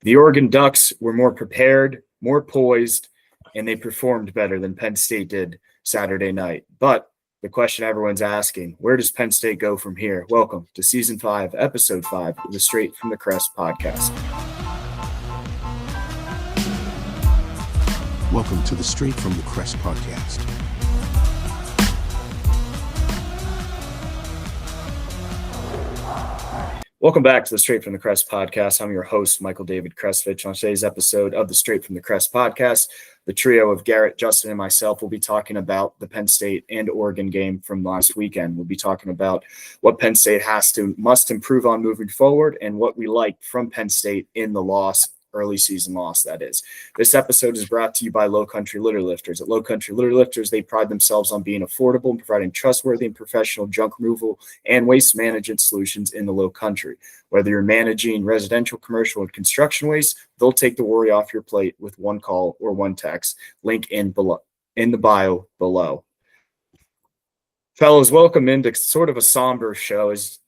The Oregon Ducks were more prepared, more poised, and they performed better than Penn State did Saturday night. But the question everyone's asking, where does Penn State go from here? Welcome to Season 5, Episode 5 of the Straight from the Crest podcast. Welcome to the Straight from the Crest podcast. Welcome back to the Straight from the Crest podcast. I'm your host, Michael David Krestovich. On today's episode of the Straight from the Crest podcast, the trio of Garrett, Justin, and myself will be talking about the Penn State and Oregon game from last weekend. We'll be talking about what Penn State must improve on moving forward and what we liked from Penn State in the early season loss, that is. This episode is brought to you by Low Country Litter Lifters. At Low Country Litter Lifters, they pride themselves on being affordable and providing trustworthy and professional junk removal and waste management solutions in the Low Country. Whether you're managing residential, commercial, and construction waste, they'll take the worry off your plate with one call or one text. Link in the bio below. Fellows, welcome into sort of a somber show as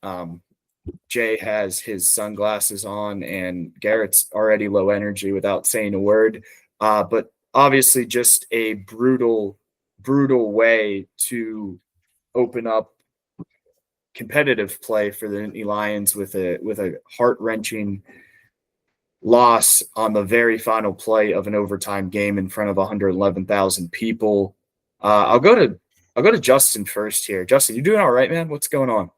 Jay has his sunglasses on and Garrett's already low energy without saying a word. But obviously just a brutal way to open up competitive play for the Nittany Lions with a heart-wrenching loss on the very final play of an overtime game in front of 111,000 people. I'll go to Justin first here. Justin, you doing all right, man? What's going on?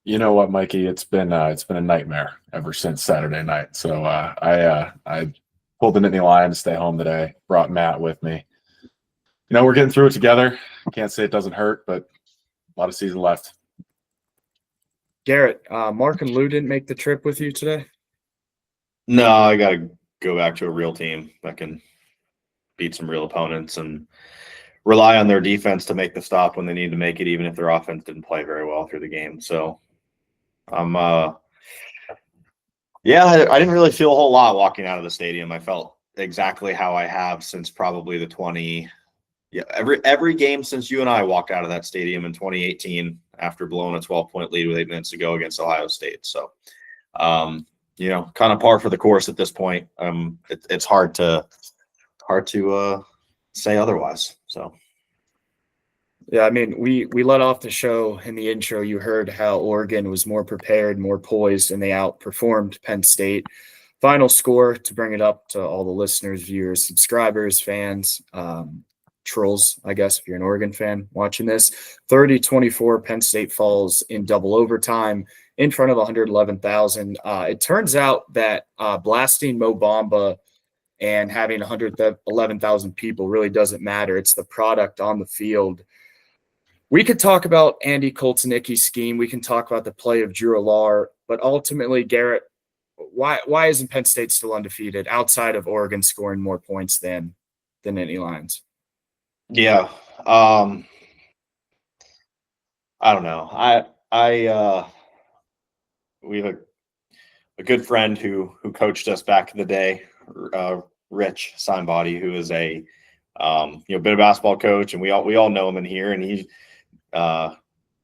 You know what, Mikey? It's been a nightmare ever since Saturday night. So I pulled the Nittany Lions to stay home today. Brought Matt with me. You know, we're getting through it together. Can't say it doesn't hurt, but a lot of season left. Garrett, Mark and Lou didn't make the trip with you today? No, I got to go back to a real team that can beat some real opponents and rely on their defense to make the stop when they need to make it, even if their offense didn't play very well through the game. So I didn't really feel a whole lot walking out of the stadium. I felt exactly how I have since probably every game since you and I walked out of that stadium in 2018 after blowing a 12-point lead with 8 minutes to go against Ohio State. So, kind of par for the course at this point. It's hard to say otherwise. So. Yeah, I mean, we let off the show in the intro. You heard how Oregon was more prepared, more poised, and they outperformed Penn State. Final score, to bring it up to all the listeners, viewers, subscribers, fans, trolls, I guess, if you're an Oregon fan watching this, 30-24, Penn State falls in double overtime in front of 111,000. It turns out that blasting Mo Bamba and having 111,000 people really doesn't matter. It's the product on the field. We could talk about Andy Koltanicki's scheme. We can talk about the play of Drew Allar, but ultimately, Garrett, why isn't Penn State still undefeated outside of Oregon scoring more points than the Nittany Lions? Yeah. I don't know. We have a good friend who coached us back in the day, Rich Signbody, who is a bit of basketball coach, and we all know him in here. And he, a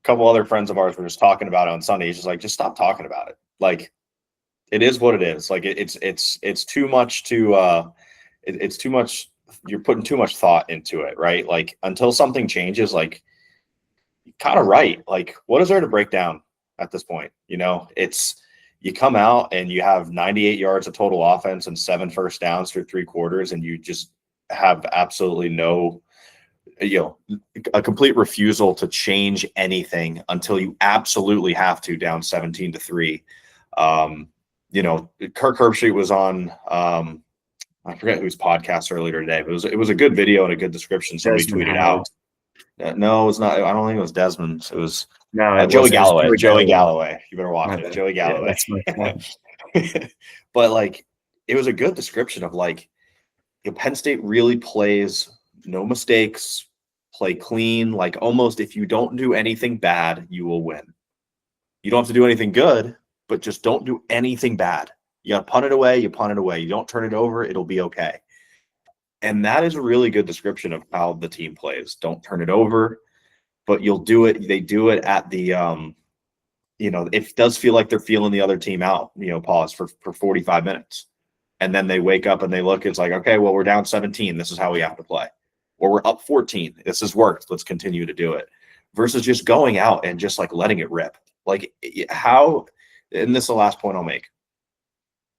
couple other friends of ours were just talking about it on Sunday. He's just like, just stop talking about it. Like, it is what it is. Like it's too much it's too much. You're putting too much thought into it, right? Like, until something changes, like, you're kind of right. Like, what is there to break down at this point? You know, you come out and you have 98 yards of total offense and 7 first downs through 3 quarters, and you just have absolutely no, a complete refusal to change anything until you absolutely have to, down 17-3. Kirk Herbstreit was on, I forget whose podcast earlier today, but it was a good video and a good description. Somebody tweeted out. No, it's not. I don't think it was Desmond. It was Joey Galloway. Joey Galloway. You better watch it. Joey Galloway. Yeah, that's my point. But like, it was a good description of like, Penn State really plays no mistakes, play clean. Like, almost, if you don't do anything bad, you will win. You don't have to do anything good, but just don't do anything bad. You got to punt it away. You punt it away. You don't turn it over. It'll be okay. And that is a really good description of how the team plays. Don't turn it over, but you'll do it. They do it at the, it does feel like they're feeling the other team out, pause for 45 minutes. And then they wake up and they look, it's like, okay, well, we're down 17. This is how we have to play. Or we're up 14. This has worked. Let's continue to do it. Versus just going out and just like letting it rip. Like how, and this is the last point I'll make.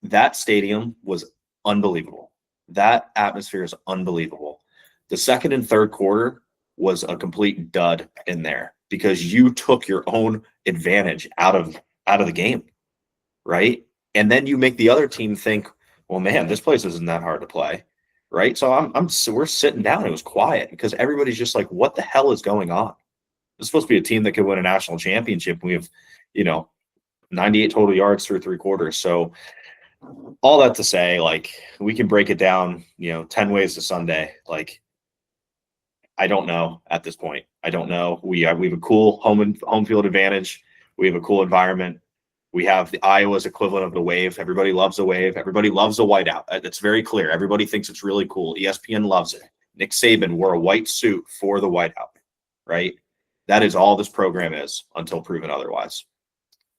That stadium was unbelievable. That atmosphere is unbelievable. The second and third quarter was a complete dud in there because you took your own advantage out of the game, right? And then you make the other team think, well, man, this place isn't that hard to play, right? So we're sitting down. It was quiet because everybody's just like, what the hell is going on? It's supposed to be a team that could win a national championship. We have, 98 total yards through 3 quarters. So all that to say, like, we can break it down, 10 ways to Sunday. Like, I don't know at this point. I don't know. We have a cool home field advantage. We have a cool environment. We have the Iowa's equivalent of the wave. Everybody loves the wave. Everybody loves the whiteout. It's very clear. Everybody thinks it's really cool. ESPN loves it. Nick Saban wore a white suit for the whiteout, right? That is all this program is until proven otherwise.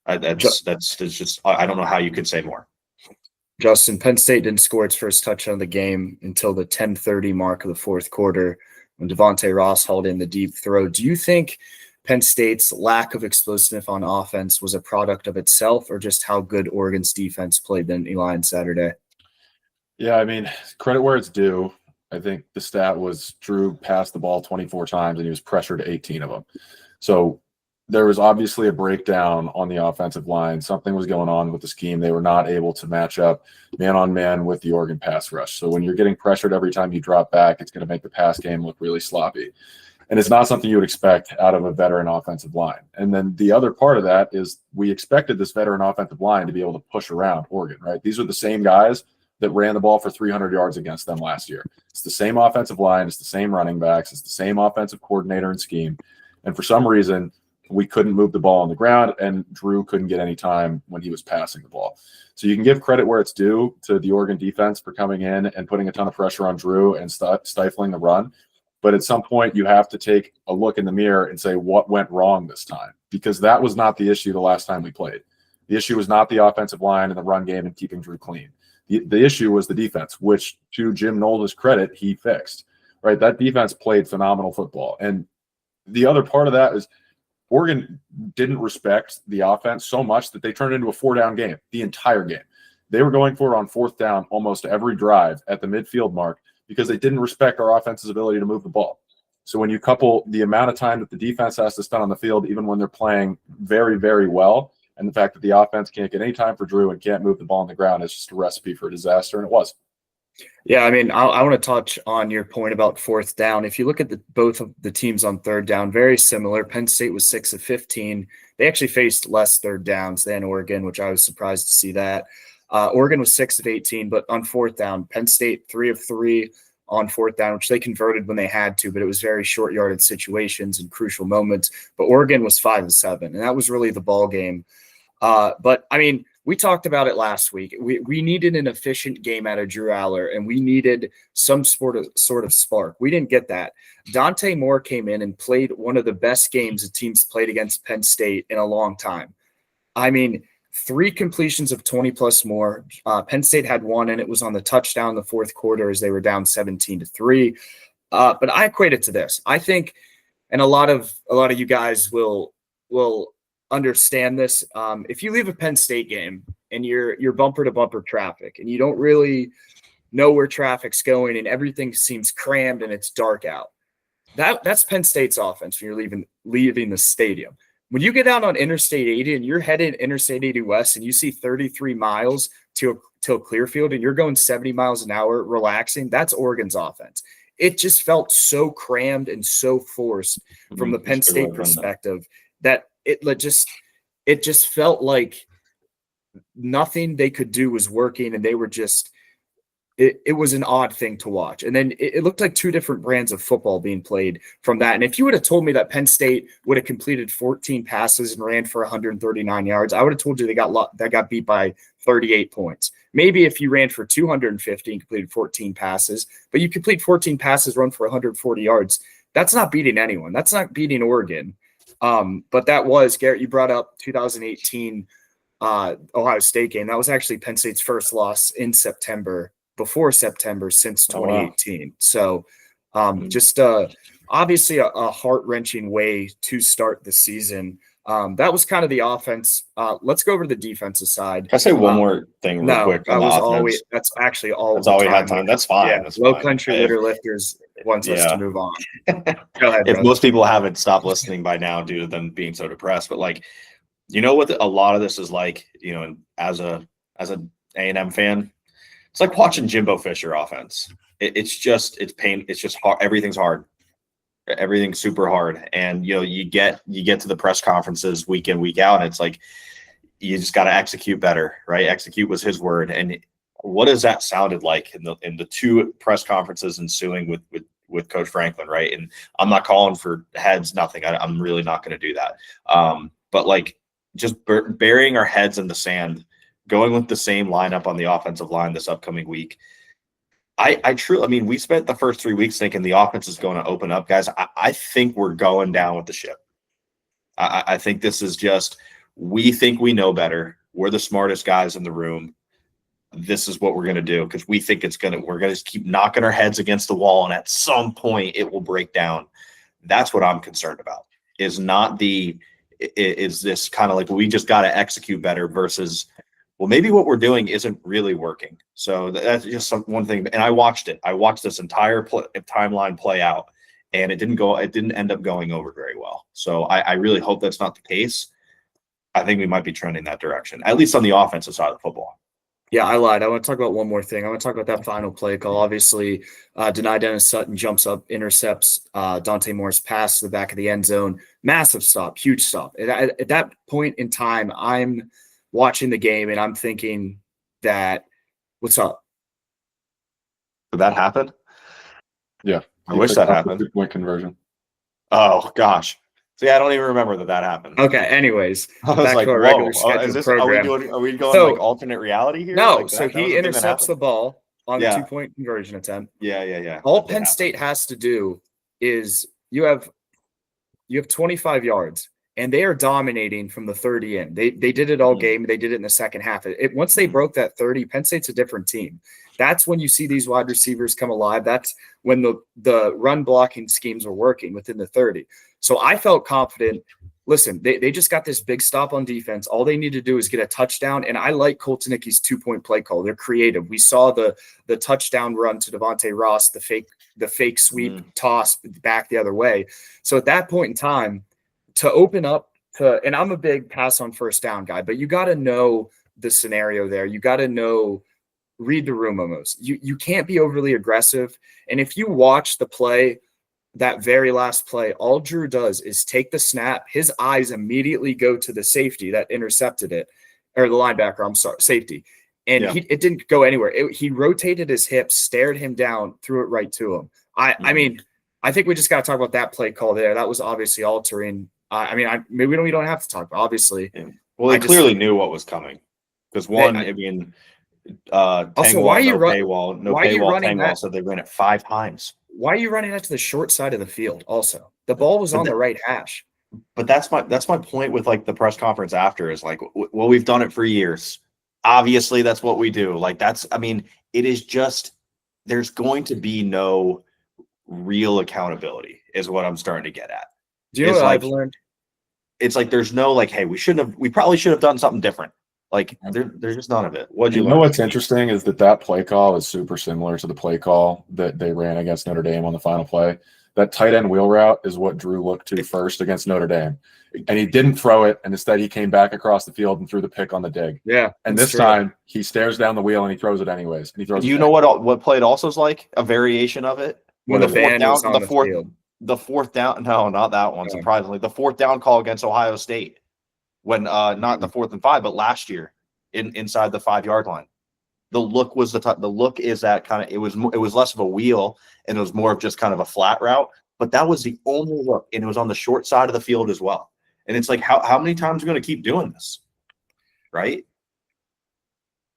That's just, I don't know how you could say more. Justin, Penn State didn't score its first touchdown of the game until the 10:30 mark of the fourth quarter when Devontae Ross hauled in the deep throw. Do you think Penn State's lack of explosiveness on offense was a product of itself or just how good Oregon's defense played the Nittany Lions Saturday? Yeah, I mean, credit where it's due. I think the stat was Drew passed the ball 24 times and he was pressured 18 of them. So there was obviously a breakdown on the offensive line. Something was going on with the scheme. They were not able to match up man-on-man with the Oregon pass rush. So when you're getting pressured every time you drop back, it's going to make the pass game look really sloppy. And it's not something you would expect out of a veteran offensive line. And then the other part of that is we expected this veteran offensive line to be able to push around Oregon, right? These are the same guys that ran the ball for 300 yards against them last year. It's the same offensive line. It's the same running backs. It's the same offensive coordinator and scheme. And for some reason, we couldn't move the ball on the ground, and Drew couldn't get any time when he was passing the ball. So you can give credit where it's due to the Oregon defense for coming in and putting a ton of pressure on Drew and stifling the run. But at some point, you have to take a look in the mirror and say, what went wrong this time? Because that was not the issue the last time we played. The issue was not the offensive line and the run game and keeping Drew clean. The issue was the defense, which, to Jim Knowles' credit, he fixed. Right? That defense played phenomenal football. And the other part of that is Oregon didn't respect the offense so much that they turned into a 4-down game, the entire game. They were going for it on 4th down almost every drive at the midfield mark because they didn't respect our offense's ability to move the ball. So when you couple the amount of time that the defense has to spend on the field, even when they're playing very, very well, and the fact that the offense can't get any time for Drew and can't move the ball on the ground, is just a recipe for disaster, and it was. Yeah, I mean, I want to touch on your point about 4th down. If you look at both of the teams on 3rd down, very similar. Penn State was 6 of 15. They actually faced less 3rd downs than Oregon, which I was surprised to see that. Oregon was 6 of 18, but on 4th down, Penn State 3 of 3 on 4th down, which they converted when they had to, but it was very short-yarded situations and crucial moments. But Oregon was 5 of 7, and that was really the ball game. But, I mean, we talked about it last week. We needed an efficient game out of Drew Aller, and we needed some sort of spark. We didn't get that. Dante Moore came in and played one of the best games the team's played against Penn State in a long time. I mean, 3 completions of 20-plus more. Penn State had 1, and it was on the touchdown in the 4th quarter as they were down 17-3. But I equate it to this. I think, and a lot of you guys will understand this. If you leave a Penn State game and you're bumper to bumper traffic and you don't really know where traffic's going and everything seems crammed and it's dark out, that's Penn State's offense when you're leaving the stadium. When you get out on Interstate 80 and you're headed Interstate 80 West and you see 33 miles till Clearfield and you're going 70 miles an hour relaxing, that's Oregon's offense. It just felt so crammed and so forced from the Penn State perspective that it just felt like nothing they could do was working, and they were just it was an odd thing to watch. And then it looked like 2 different brands of football being played from that. And if you would have told me that Penn State would have completed 14 passes and ran for 139 yards, I would have told you they got beat by 38 points. Maybe if you ran for 250 and completed 14 passes, but you complete 14 passes, run for 140 yards, that's not beating anyone. That's not beating Oregon. But that was, Garrett, you brought up 2018 Ohio State game. That was actually Penn State's first loss in before September since 2018. So just obviously a heart-wrenching way to start the season. That was kind of the offense. Let's go over to the defensive side. Can I say one more thing real quick? That was that's actually all. That's all we had time. That's fine. Yeah, that's Low fine. Country Litter Lifters wants us to move on. Go ahead. If most people haven't stopped listening by now due to them being so depressed, but like, you know what a lot of this is like, you know, as a A&M fan, it's like watching Jimbo Fisher offense. It's pain. It's just hard. Everything's hard. Everything's super hard. And, you know, you get to the press conferences week in, week out, and it's like, you just got to execute better, right? Execute was his word. And what has that sounded like in the two press conferences ensuing with Coach Franklin, right? And I'm not calling for heads, nothing. I'm really not going to do that. But like, just burying our heads in the sand, going with the same lineup on the offensive line this upcoming week. I mean, we spent the first 3 weeks thinking the offense is going to open up, guys. I think we're going down with the ship. I think this is just, we think we know better. We're the smartest guys in the room. This is what we're going to do because we think we're going to keep knocking our heads against the wall, and at some point it will break down. That's what I'm concerned about. Is this kind of like, we just got to execute better versus, well, maybe what we're doing isn't really working. So that's just one thing. And I watched it. I watched this entire timeline play out, and it didn't end up going over very well. So I really hope that's not the case. I think we might be trending that direction, at least on the offensive side of the football. Yeah, I lied. I want to talk about one more thing. I want to talk about that final play call. Obviously, Deni Dennis Sutton jumps up, intercepts Dante Moore's pass to the back of the end zone. Massive stop, huge stop. At that point in time, I'm watching the game and I'm thinking that, what's up? Did that happen? Yeah. I wish that happened. 2-point conversion. Oh, gosh. See, I don't even remember that happened. Okay, anyways. I was like, whoa, are we going like alternate reality here? No, like so he intercepts the ball on the 2-point conversion attempt. Yeah. All Penn State has to do is you have 25 yards, and they are dominating from the 30 in. They did it all game. They did it in the second half. Once they broke that 30, Penn State's a different team. That's when you see these wide receivers come alive. That's when the run blocking schemes are working within the 30. So I felt confident. Listen, they just got this big stop on defense. All they need to do is get a touchdown. And I like Koltanicki's 2-point play call. They're creative. We saw the touchdown run to Devontae Ross, the fake sweep toss back the other way. So at that point in time, to open up and I'm a big pass on first down guy, but you got to know the scenario there. You got to read the room almost. You can't be overly aggressive. And if you watch the play, that very last play, all Drew does is take the snap. His eyes immediately go to the safety that intercepted it, or the linebacker, I'm sorry, safety. And it didn't go anywhere. He rotated his hips, stared him down, threw it right to him. I mean, I think we just got to talk about that play call there. That was obviously altering. Maybe we don't have to talk, but obviously. Yeah. Well, they clearly knew what was coming. Because also, why are you Tangwall said they ran it 5 times. Why are you running that to the short side of the field? Also, the ball was on the right hash. But that's my point with like the press conference after is like, well, we've done it for years. Obviously, that's what we do. Like it is just, there's going to be no real accountability is what I'm starting to get at. Do you know what I've learned? It's like, there's no like, hey, we probably should have done something different. Like there's just none of it. What do you know? What's interesting is that play call is super similar to the play call that they ran against Notre Dame on the final play. That tight end wheel route is what Drew looked to first against Notre Dame, and he didn't throw it, and instead he came back across the field and threw the pick on the dig. Yeah, and this time he stares down the wheel and he throws it anyways. And he throws. You know what play it also is like? A variation of it. When the fourth down on the field. The fourth down. No, not that one. Surprisingly, the fourth down call against Ohio State. When not the 4th and 5, but last year inside the 5-yard line, the look was the look is that kind of it was less of a wheel and it was more of just kind of a flat route, but that was the only look, and it was on the short side of the field as well. And it's like how many times are we going to keep doing this, right?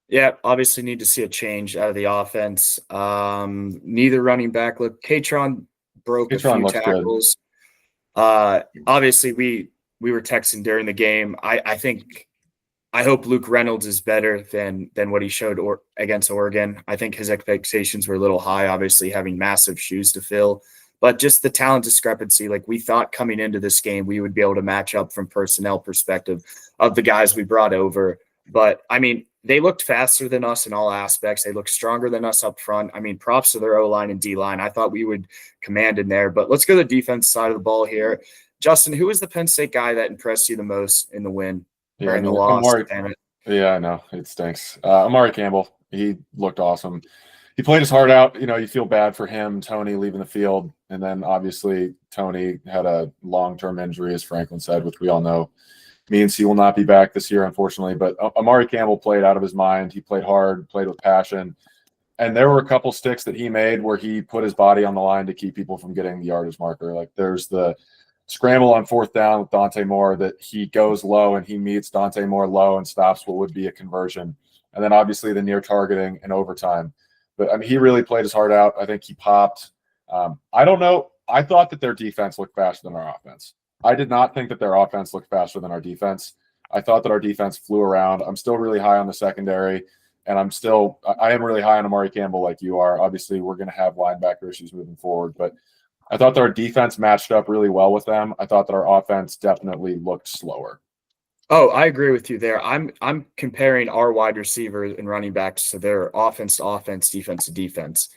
Yeah, obviously need to see a change out of the offense. Neither running back look. Katron broke a few tackles. Obviously we were texting during the game. I think I hope Luke Reynolds is better than what he showed against Oregon. I think his expectations were a little high, obviously having massive shoes to fill. But just the talent discrepancy, like we thought coming into this game, we would be able to match up from personnel perspective of the guys we brought over. But, I mean, they looked faster than us in all aspects. They looked stronger than us up front. I mean, props to their O-line and D-line. I thought we would command in there. But let's go to the defense side of the ball here. Justin, who was the Penn State guy that impressed you the most in the win? Yeah, or in the loss? Yeah, I know. It stinks. Amari Campbell, he looked awesome. He played his heart out. You know, you feel bad for him, Tony leaving the field. And then obviously Tony had a long-term injury, as Franklin said, which we all know means he will not be back this year, unfortunately. But Amari Campbell played out of his mind. He played hard, played with passion. And there were a couple sticks that he made where he put his body on the line to keep people from getting the yardage marker. Like there's the scramble on 4th down with Dante Moore that he goes low and he meets Dante Moore low and stops what would be a conversion. And then obviously the near targeting and overtime. But I mean, he really played his heart out. I think he popped. I don't know. I thought that their defense looked faster than our offense. I did not think that their offense looked faster than our defense. I thought that our defense flew around. I'm still really high on the secondary, and I am really high on Amari Campbell like you are. Obviously, we're going to have linebacker issues moving forward, but I thought that our defense matched up really well with them. I thought that our offense definitely looked slower. Oh, I agree with you there. I'm comparing our wide receivers and running backs to their offense to offense, defense to defense.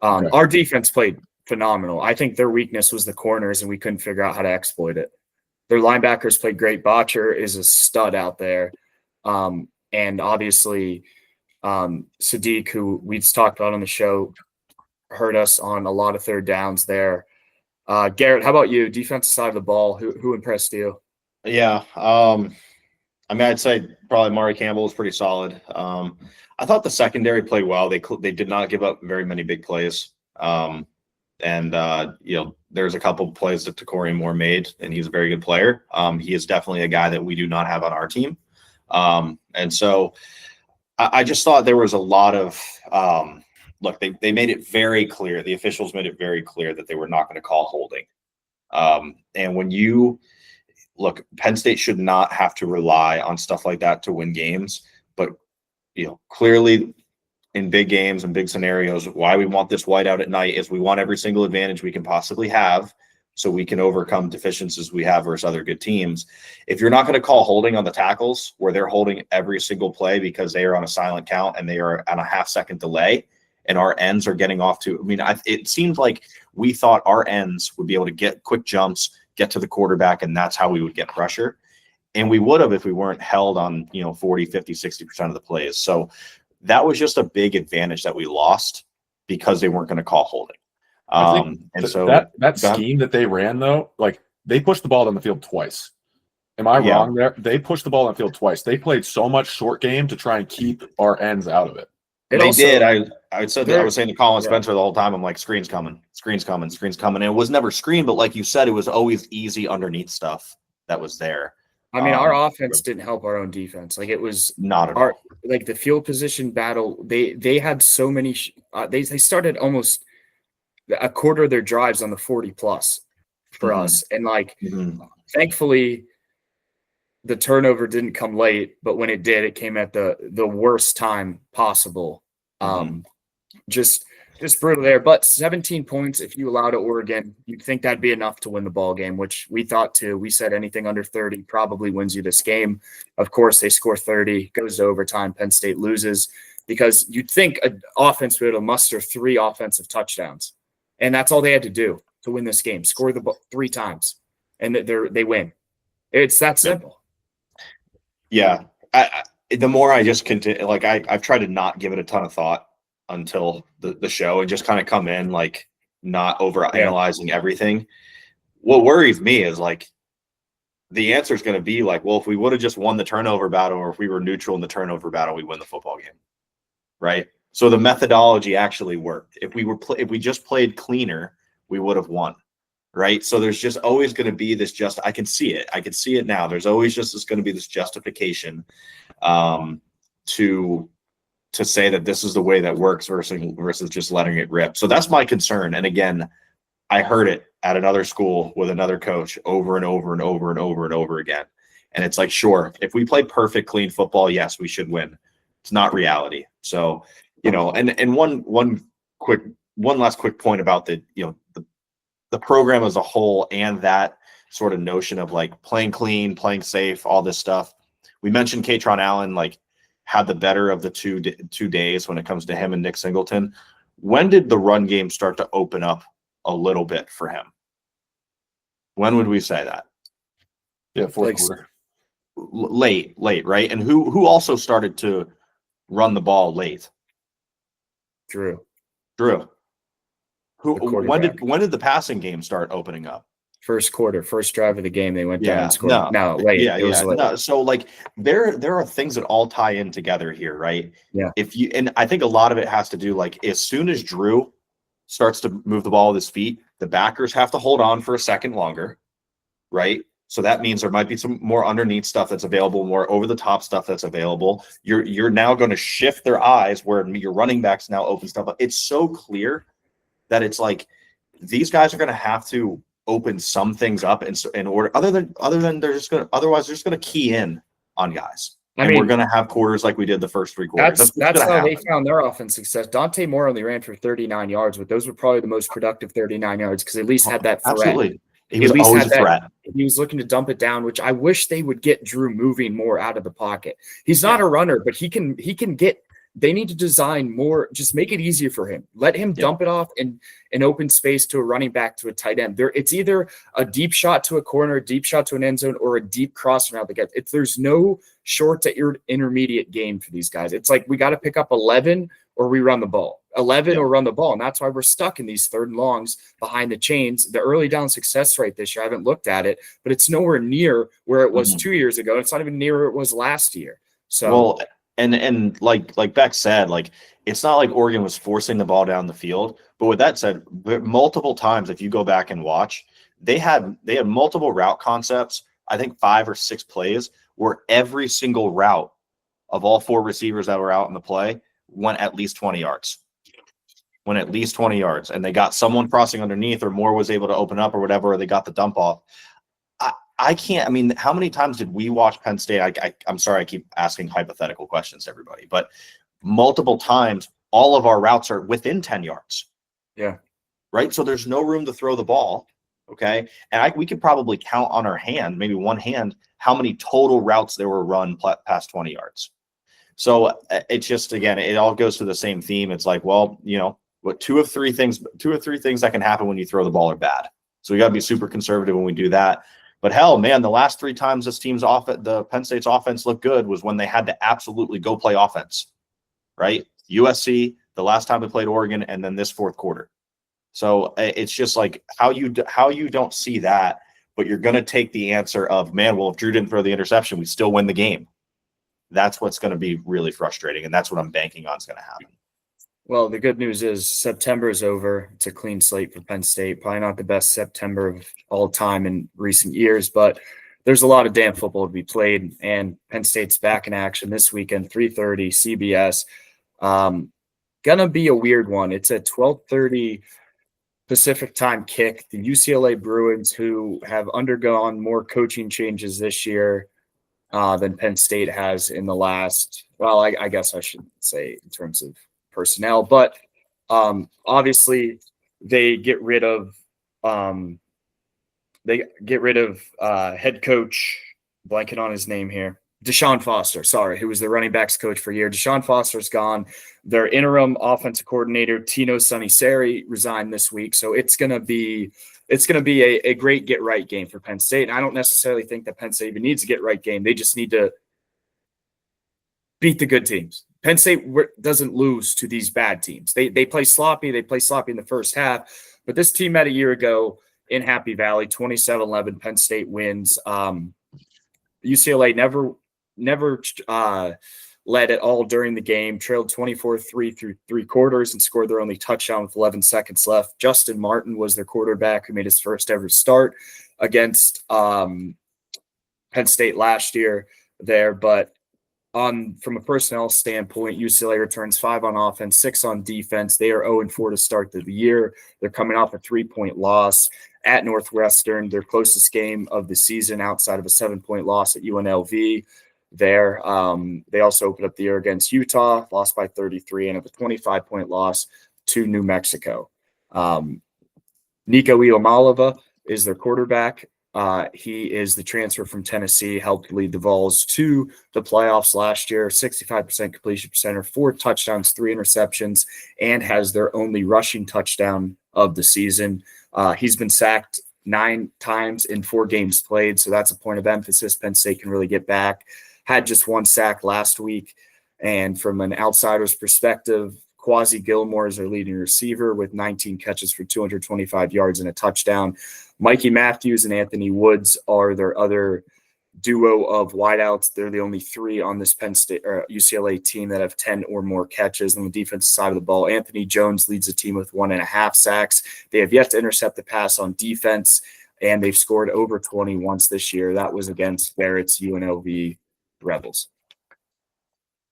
Okay. Our defense played phenomenal. I think their weakness was the corners, and we couldn't figure out how to exploit it. Their linebackers played great. Botcher is a stud out there. And obviously Sadiq, who we've talked about on the show, hurt us on a lot of third downs there. Garrett, how about you? Defensive side of the ball, who impressed you? Yeah. I mean, I'd say probably Amari Campbell was pretty solid. I thought the secondary played well. They did not give up very many big plays. There's a couple of plays that Takori Moore made, and he's a very good player. He is definitely a guy that we do not have on our team. And so I just thought there was a lot of look, they made it very clear. The officials made it very clear that they were not going to call holding. And when you look, Penn State should not have to rely on stuff like that to win games. But, clearly in big games and big scenarios, why we want this whiteout at night is we want every single advantage we can possibly have so we can overcome deficiencies we have versus other good teams. If you're not going to call holding on the tackles where they're holding every single play because they are on a silent count and they are on a half-second delay and our ends are getting off to – it seemed like we thought our ends would be able to get quick jumps, get to the quarterback, and that's how we would get pressure. And we would have if we weren't held on, 40, 50, 60% of the plays. So that was just a big advantage that we lost because they weren't going to call holding. That scheme that they ran, though, like they pushed the ball down the field twice. Am I wrong there? They pushed the ball down the field twice. They played so much short game to try and keep our ends out of it. I was saying to Colin Spencer the whole time, I'm like, screen's coming. And it was never screen, but like you said, it was always easy underneath stuff that was there. I mean, our offense didn't help our own defense. Like it was not at all. Like the field position battle. They had so many. They started almost a quarter of their drives on the 40 plus for us, and thankfully, the turnover didn't come late. But when it did, it came at the worst time possible. Just brutal there. But 17 points, if you allow to Oregon, you'd think that'd be enough to win the ball game, which we thought too. We said anything under 30 probably wins you this game. Of course, they score 30, goes to overtime. Penn State loses because you'd think an offense would be able to muster 3 offensive touchdowns. And that's all they had to do to win this game. Score the ball 3 times, and they win. It's that simple. Yeah. The more I just continue, I've tried to not give it a ton of thought until the show and just kind of come in not over analyzing everything. What worries me is the answer is going to be well, if we would have just won the turnover battle, or if we were neutral in the turnover battle, we win the football game. Right. So the methodology actually worked. If we just played cleaner, we would have won. Right. So there's just always going to be this I can see it now. There's always going to be this justification to say that this is the way that works versus just letting it rip. So that's my concern. And again, I heard it at another school with another coach over and over and over and over and over again. And it's like, sure, if we play perfect, clean football, yes, we should win. It's not reality. So, and one last quick point about the program as a whole, and that sort of notion of like playing clean, playing safe, all this stuff. We mentioned Katron Allen like had the better of the 2 days when it comes to him and Nick Singleton. When did the run game start to open up a little bit for him? When would we say that? Yeah, fourth quarter. Late, right? And who also started to run the ball late? Drew. When did the passing game start opening up? First quarter, first drive of the game, they went down and scored. Late. No. So like there are things that all tie in together here, right? Yeah. And I think a lot of it has to do like as soon as Drew starts to move the ball with his feet, the backers have to hold on for a second longer, right? So that means there might be some more underneath stuff that's available, more over the top stuff that's available. You're now going to shift their eyes where your running backs now open stuff up. It's so clear that it's like these guys are going to have to open some things up in order, other than they're just going to, otherwise they're just going to key in on guys. We're going to have quarters like we did the first 3 quarters. That's how they found their offense success. Dante Moore only ran for 39 yards, but those were probably the most productive 39 yards because at least had that threat. Absolutely. He was always a threat. He was looking to dump it down, which I wish they would get Drew moving more out of the pocket. He's not a runner, but he can get. They need to design more, just make it easier for him. Let him dump it off in an open space to a running back, to a tight end. It's either a deep shot to a corner, a deep shot to an end zone, or a deep cross around the gap. There's no short to intermediate game for these guys. It's like we got to pick up 11 or we run the ball. 11 or run the ball. And that's why we're stuck in these third and longs behind the chains. The early down success rate this year, I haven't looked at it, but it's nowhere near where it was 2 years ago. It's not even near where it was last year. So And like Beck said, like it's not like Oregon was forcing the ball down the field. But with that said, multiple times, if you go back and watch, they had multiple route concepts. I think 5 or 6 plays where every single route of all 4 receivers that were out in the play went at least 20 yards. And they got someone crossing underneath, or Moore was able to open up or whatever, or they got the dump off. I can't. I mean, how many times did we watch Penn State? I'm sorry, I keep asking hypothetical questions to everybody, but multiple times, all of our routes are within 10 yards. Yeah. Right. So there's no room to throw the ball. Okay. And we could probably count on our hand, maybe one hand, how many total routes there were run past 20 yards. So it's just, again, it all goes to the same theme. It's like, well, what 2 or 3 things that can happen when you throw the ball are bad. So we got to be super conservative when we do that. But hell, man, the last 3 times this team's the Penn State's offense looked good was when they had to absolutely go play offense, right? USC, the last time we played Oregon, and then this fourth quarter. So it's just like how you don't see that, but you're going to take the answer of, man, well, if Drew didn't throw the interception, we still win the game. That's what's going to be really frustrating, and that's what I'm banking on is going to happen. Well, the good news is September is over. It's a clean slate for Penn State. Probably not the best September of all time in recent years, but there's a lot of damn football to be played, and Penn State's back in action this weekend, 3:30 CBS. Gonna be a weird one. It's a 12:30 Pacific time kick. The UCLA Bruins, who have undergone more coaching changes this year than Penn State has in the last, well, I guess I should say in terms of personnel, but obviously they get rid of head coach, blanking on his name here, Deshaun Foster, who was the running backs coach for a year. Deshaun Foster's gone. Their interim offensive coordinator, Tino Suniseri, resigned this week. So it's gonna be a great get right game for Penn State. And I don't necessarily think that Penn State even needs a get right game. They just need to beat the good teams. Penn State doesn't lose to these bad teams. They play sloppy. They play sloppy in the first half. But this team met a year ago in Happy Valley, 27-11. Penn State wins. UCLA never led at all during the game, trailed 24-3 through 3 quarters and scored their only touchdown with 11 seconds left. Justin Martin was their quarterback who made his first ever start against Penn State last year there. But from a personnel standpoint, UCLA returns 5 on offense, 6 on defense. They are 0-4 to start the year. They're coming off a 3-point loss. at Northwestern, their closest game of the season outside of a 7-point loss at UNLV. There, they also opened up the year against Utah, lost by 33, and have a 25-point loss to New Mexico. Nico Iamaleava is their quarterback. He is the transfer from Tennessee, helped lead the Vols to the playoffs last year, 65% completion percent, 4 touchdowns, 3 interceptions, and has their only rushing touchdown of the season. He's been sacked 9 times in 4 games played, so that's a point of emphasis. Penn State can really get back. Had just 1 sack last week, and from an outsider's perspective, Quasi Gilmore is their leading receiver with 19 catches for 225 yards and a touchdown. Mikey Matthews and Anthony Woods are their other duo of wideouts. They're the only 3 on this Penn State or UCLA team that have 10 or more catches on the defensive side of the ball. Anthony Jones leads the team with 1.5 sacks. They have yet to intercept the pass on defense, and they've scored over 20 once this year. That was against Barrett's UNLV Rebels.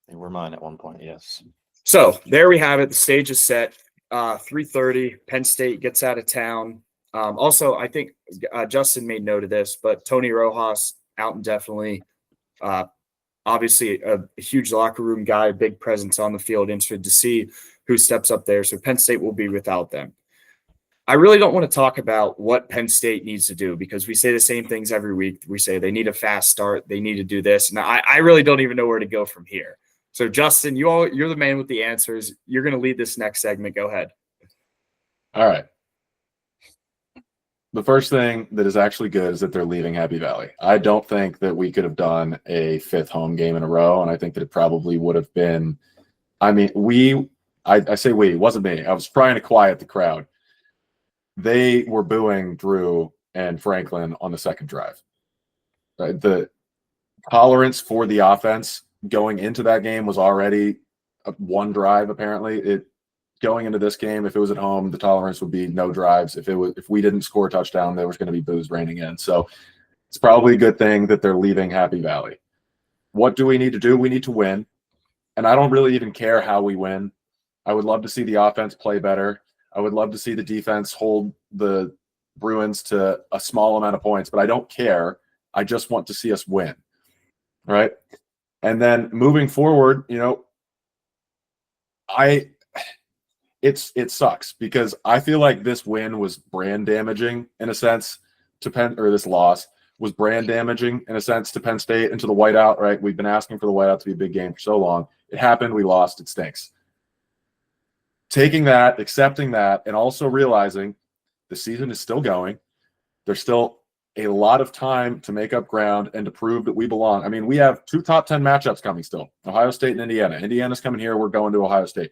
They were mine at one point, yes. So there we have it. The stage is set. 3:30. Penn State gets out of town. Also, I think Justin made note of this, but Tony Rojas out indefinitely. Obviously, a huge locker room guy, big presence on the field. Interested to see who steps up there. So Penn State will be without them. I really don't want to talk about what Penn State needs to do because we say the same things every week. We say they need a fast start. They need to do this. And I really don't even know where to go from here. So, Justin, you're the man with the answers. You're going to lead this next segment. Go ahead. All right. The first thing that is actually good is that they're leaving Happy Valley. I don't think that we could have done a 5th home game in a row, and I think that it probably would have been – I mean, I say we, it wasn't me. I was trying to quiet the crowd. They were booing Drew and Franklin on the second drive. The tolerance for the offense going into that game was already 1 drive, apparently. Going into this game, if it was at home, the tolerance would be no drives. If we didn't score a touchdown, there was going to be boos raining in. So it's probably a good thing that they're leaving Happy Valley. What do we need to do? We need to win. And I don't really even care how we win. I would love to see the offense play better. I would love to see the defense hold the Bruins to a small amount of points, but I don't care. I just want to see us win. Right? And then moving forward, it sucks because I feel like this win was brand damaging in a sense to this loss was brand damaging in a sense to Penn State and to the whiteout, right? We've been asking for the whiteout to be a big game for so long. It happened. We lost. It stinks. Taking that, accepting that, and also realizing the season is still going. There's still a lot of time to make up ground and to prove that we belong. I mean, we have 2 top 10 matchups coming still, Ohio State and Indiana. Indiana's coming here. We're going to Ohio State.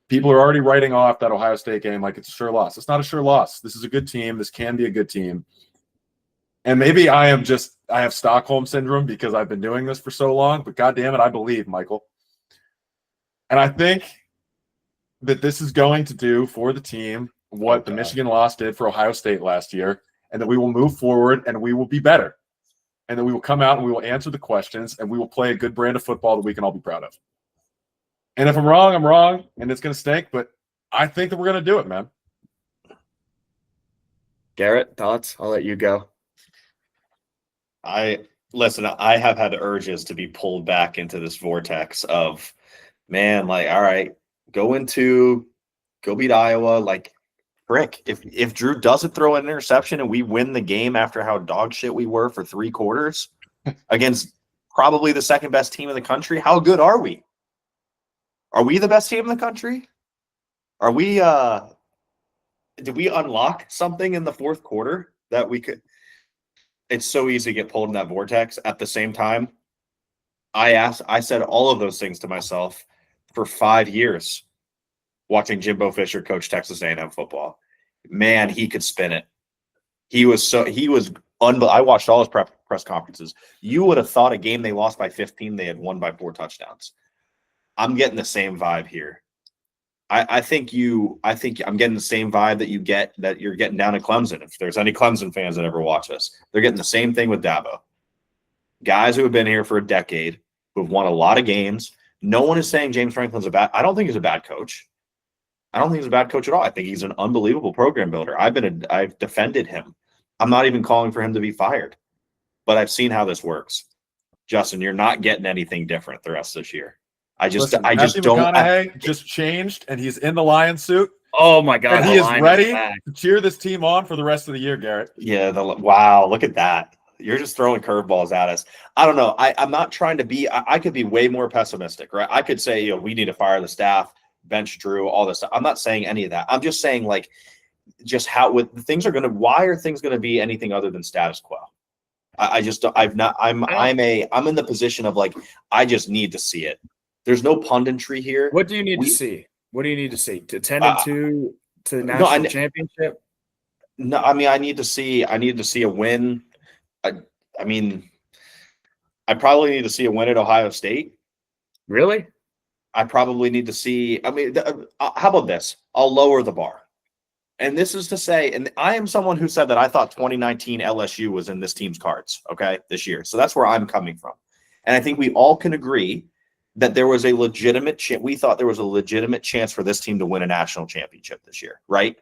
People are already writing off that Ohio State game like it's a sure loss. It's not a sure loss. This is a good team. This can be a good team. And maybe I have Stockholm syndrome because I've been doing this for so long, but God damn it, I believe, Michael. And I think that this is going to do for the team what the Michigan loss did for Ohio State last year, and that we will move forward and we will be better. And that we will come out and we will answer the questions and we will play a good brand of football that we can all be proud of. And if I'm wrong, I'm wrong, and it's going to stink, but I think that we're going to do it, man. Garrett, thoughts? I'll let you go. I have had urges to be pulled back into this vortex of, man, like, all right, go beat Iowa. Like, frick, if Drew doesn't throw an interception and we win the game after how dog shit we were for 3 quarters against probably the second best team in the country, how good are we? Are we the best team in the country? Are we did we unlock something in the 4th quarter that we could? It's so easy to get pulled in that vortex. At the same time, I said all of those things to myself for 5 years watching Jimbo Fisher coach Texas A&M football. Man, he could spin it. He was unbelievable. I watched all his press conferences. You would have thought a game they lost by 15, they had won by 4 touchdowns. I'm getting the same vibe here. I think I'm getting the same vibe that you're getting down at Clemson. If there's any Clemson fans that ever watch us, they're getting the same thing with Dabo. Guys who have been here for a decade, who have won a lot of games. No one is saying James Franklin's I don't think he's a bad coach. I don't think he's a bad coach at all. I think he's an unbelievable program builder. I've defended him. I'm not even calling for him to be fired, but I've seen how this works. Justin, you're not getting anything different the rest of this year. I just Matthew don't. McConaughey just changed, and he's in the Lion suit. Oh my God. And he is ready to cheer this team on for the rest of the year, Garrett. Yeah. Wow. Look at that. You're just throwing curveballs at us. I don't know. I'm not trying to be. I could be way more pessimistic, right? I could say, we need to fire the staff, bench Drew, all this stuff. I'm not saying any of that. I'm just saying, like, just how with things are going to. Why are things going to be anything other than status quo? I'm in the position of, like, I just need to see it. There's no punditry here. What do you need to see? What do you need to see? To 10-2 to the national championship? No, I mean, I need to see a win. I mean, I probably need to see a win at Ohio State. Really? I probably need to see. I mean, how about this? I'll lower the bar. And this is to say, and I am someone who said that I thought 2019 LSU was in this team's cards, okay, this year. So that's where I'm coming from. And I think we all can agree that there was a legitimate chance. We thought there was a legitimate chance for this team to win a national championship this year, right?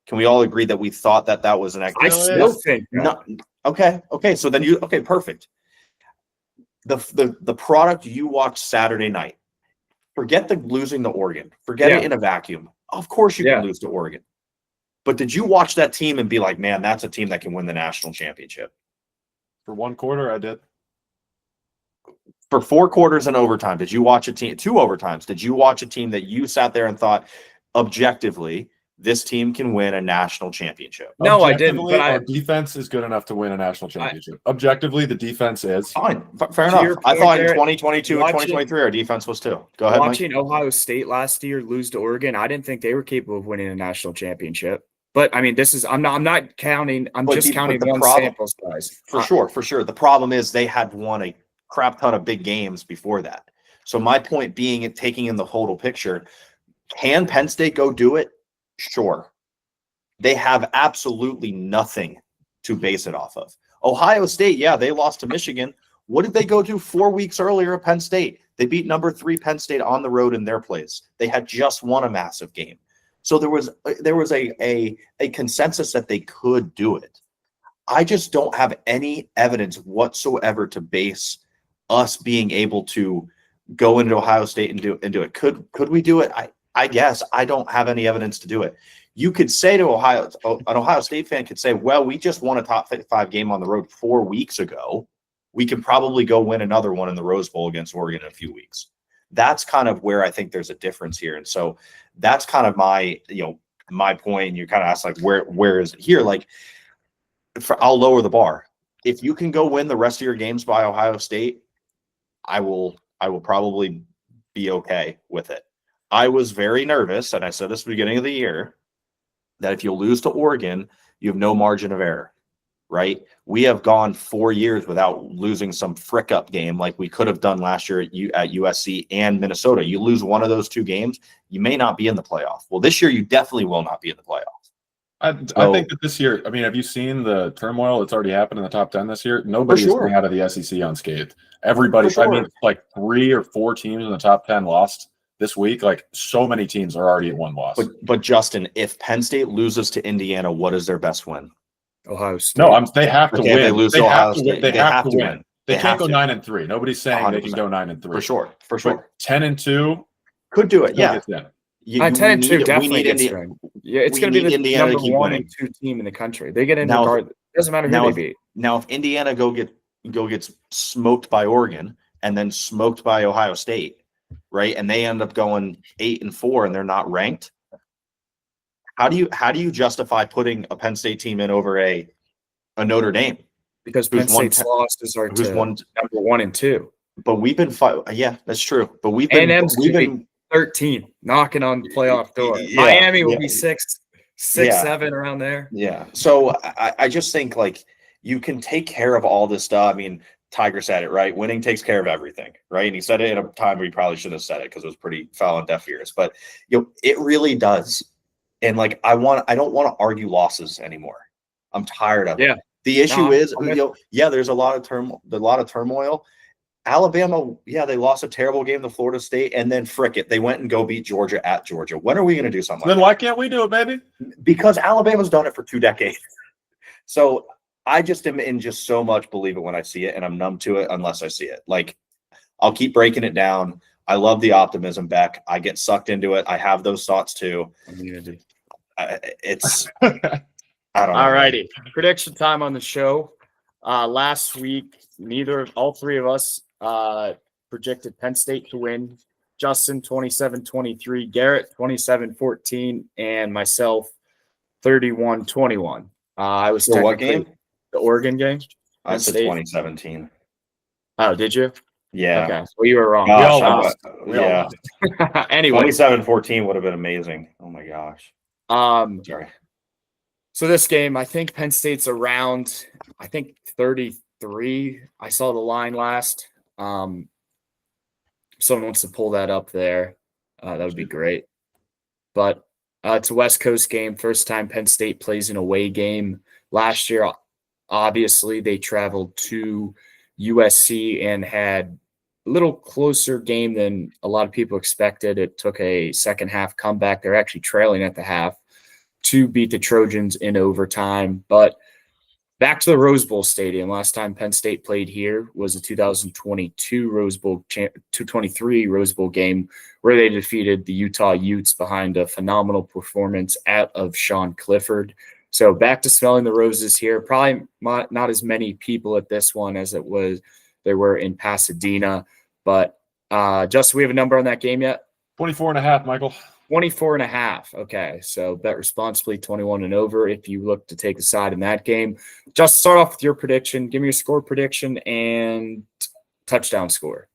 Can we all agree that we thought that that was an I still think no. Okay. So then perfect. The product you watched Saturday night, forget the losing to Oregon, forget it in a vacuum. Of course you can lose to Oregon. But did you watch that team and be like, man, that's a team that can win the national championship? For one quarter, I did. For 4 quarters and overtime, did you watch a team, 2 overtimes? Did you watch a team that you sat there and thought, objectively, this team can win a national championship? No, I didn't. But our defense is good enough to win a national championship. Objectively, the defense is fine. Fair enough. I thought in 2022 and 2023, our defense was too. Go ahead. Watching Ohio State last year lose to Oregon, I didn't think they were capable of winning a national championship. But I mean, I'm not counting. I'm just counting one sample size. For sure. The problem is they had won a crap ton of big games before that. So my point being, taking in the total picture, can Penn State go do it? Sure. They have absolutely nothing to base it off of. Ohio State, they lost to Michigan. What did they go do 4 weeks earlier at Penn State? They beat number 3 Penn State on the road in their place. They had just won a massive game. So there was a consensus that they could do it. I just don't have any evidence whatsoever to base us being able to go into Ohio State and do it. Could we do it? I guess. I don't have any evidence to do it. You could say to an Ohio State fan could say, well, we just won a top 5 game on the road 4 weeks ago. We can probably go win another one in the Rose Bowl against Oregon in a few weeks. That's kind of where I think there's a difference here. And so that's kind of my point. And you kind of asked, like, where is it here? Like, I'll lower the bar. If you can go win the rest of your games by Ohio State, I will probably be okay with it. I was very nervous, and I said this at the beginning of the year, that if you lose to Oregon, you have no margin of error, right? We have gone 4 years without losing some frick up game like we could have done last year at USC and Minnesota. You lose one of those 2 games, you may not be in the playoff. Well, this year you definitely will not be in the playoff. I think that this year, I mean, have you seen the turmoil that's already happened in the top 10 this year? Nobody's coming out of the SEC unscathed. Everybody, I mean, like 3 or 4 teams in the top 10 lost this week. Like, so many teams are already at 1 loss. But Justin, if Penn State loses to Indiana, what is their best win? Ohio State. No, they have to win. They lose to Ohio State. They have to win. They can't go 9-3. Nobody's saying 100%. They can go 9-3. For sure. But 10-2 could do it. Yeah. 10-2 definitely gets Indiana. Yeah, it's going to be the Indiana number 1 and 2 team in the country. They get in regardless. It doesn't matter who they beat. Now, if Indiana gets smoked by Oregon and then smoked by Ohio State, right, and they end up going 8-4 and they're not ranked, how do you justify putting a Penn State team in over a Notre Dame? Because Penn State's losses are to number 1 and 2. But we've been that's true. But we've been 13, knocking on the playoff door. Miami will be 6, 7 around there. Yeah. So I just think, like, you can take care of all this stuff. I mean, Tiger said it, right? Winning takes care of everything, right? And he said it in a time where he probably shouldn't have said it because it was pretty foul and deaf ears. But it really does. And, like, I don't want to argue losses anymore. I'm tired of it. The issue is, there's a lot of turmoil. Alabama, yeah, they lost a terrible game to Florida State, and then frick it, they went and go beat Georgia at Georgia. When are we going to do something like Then that? why can't we do it, baby? Because Alabama's done it for 2 decades. So I just am in just so much believe it when I see it, and I'm numb to it unless I see it. Like, I'll keep breaking it down. I love the optimism, Beck. I get sucked into it. I have those thoughts too. It's I don't know. All righty. Prediction time on the show. Last week, all three of us projected Penn State to win. Justin 27-23, Garrett 27-14, and myself 31-21. I was For what game? The Oregon game. I said 2017. Oh, did you? Yeah. Okay. Well, you were wrong. Gosh, Yeah. Anyway, 27-14 would have been amazing. Oh my gosh. Sorry. So this game, I think Penn State's around, 33. I saw the line last. If someone wants to pull that up there, that would be great. But it's a West Coast game. First time Penn State plays an away game. Last year, obviously, they traveled to USC and had a little closer game than a lot of people expected. It took a second half comeback. They're actually trailing at the half to beat the Trojans in overtime. But back to the Rose Bowl Stadium. Last time Penn State played here was the 2022 223 Rose Bowl game where they defeated the Utah Utes behind a phenomenal performance out of Sean Clifford. So back to smelling the roses here. Probably not as many people at this one as there were in Pasadena. But Justin, we have a number on that game yet? 24.5, Michael. 24.5. Okay, so bet responsibly, 21 and over if you look to take a side in that game. Just start off with your prediction. Give me your score prediction and touchdown score.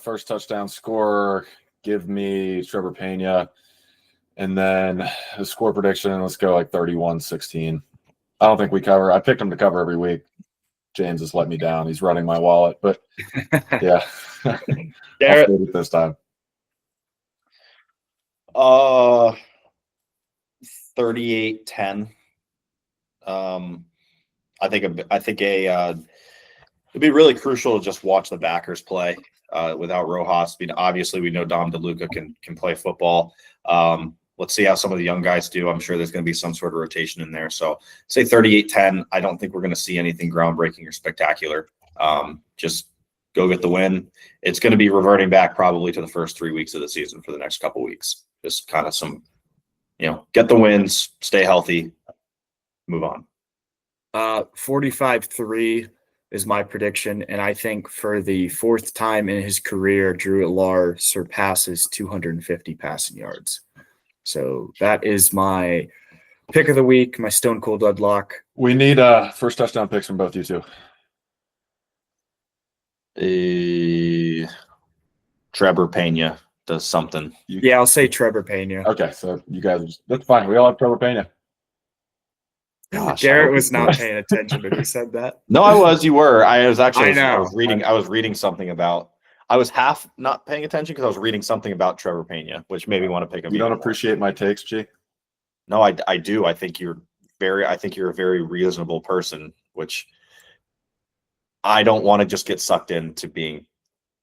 First touchdown score, give me Trevor Pena. And then the score prediction, let's go like 31-16. I don't think we cover. I picked him to cover every week. James has let me down. He's running my wallet. But, yeah. Garrett. I'll it this time. 38-10. I think it'd be really crucial to just watch the backers play without Rojas. I mean, obviously, we know Dom DeLuca can play football. Let's see how some of the young guys do. I'm sure there's going to be some sort of rotation in there. So say 38-10. I don't think we're going to see anything groundbreaking or spectacular. Just go get the win. It's going to be reverting back probably to the first 3 weeks of the season for the next couple weeks. Just kind of some, get the wins, stay healthy, move on. 45-3 is my prediction, and I think for the fourth time in his career, Drew Allar surpasses 250 passing yards. So that is my pick of the week, my stone cold deadlock. We need first touchdown picks from both you two. Trevor Pena does something. Yeah, I'll say Trevor Pena. Okay, so you guys, that's fine. We all have Trevor Pena. Gosh, Garrett was not paying attention when you said that. No, I was. You were. I was actually. I know. I was reading something about. I was half not paying attention because I was reading something about Trevor Pena, which made me want to pick him. You don't appreciate my takes, G? No, I do. I think you're a very reasonable person, which I don't want to just get sucked into being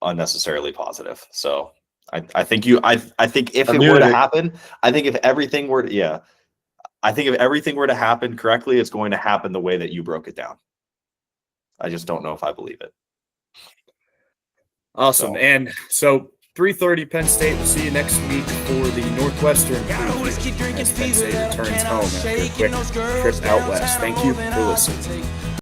unnecessarily positive. So I think if it were to happen, I think if everything were to happen correctly, it's going to happen the way that you broke it down. I just don't know if I believe it. Awesome. And so 3:30 Penn State. We'll see you next week for the Northwestern preview as Penn State returns home after a quick trip out west. Thank you for listening.